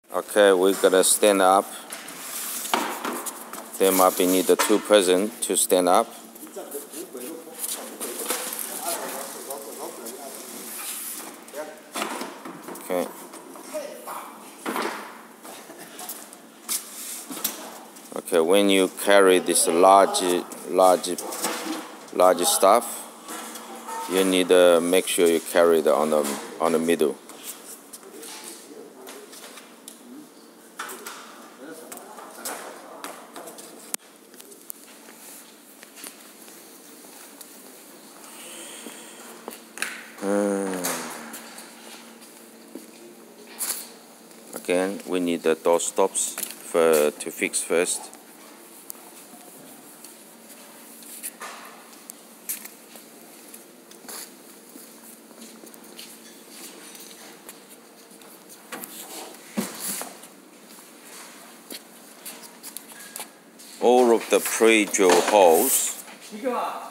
Okay, we're gonna stand up. There might be need the 2 person to stand up. Okay. Okay, when you carry this large stuff, you need to make sure you carry it on the middle. Again, we need the door stops to fix first. All of the pre-drill holes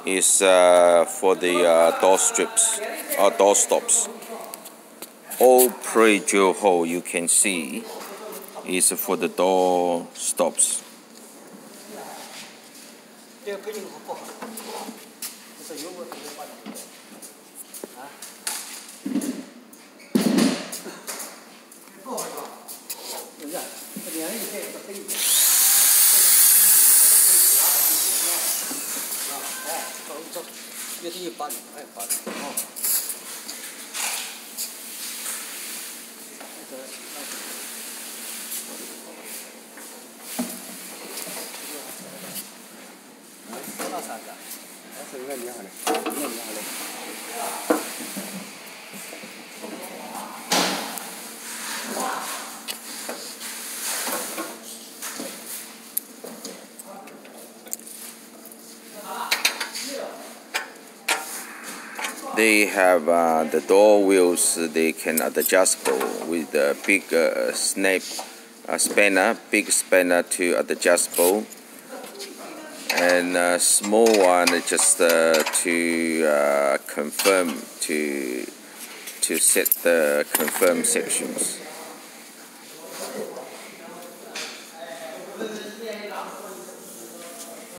is for the door strips or door stops. All pre-drill hole you can see is for the door stops. They have the door wheels. They can adjustable with a big big spanner to adjustable, and a small one just to confirm to set the confirm sections.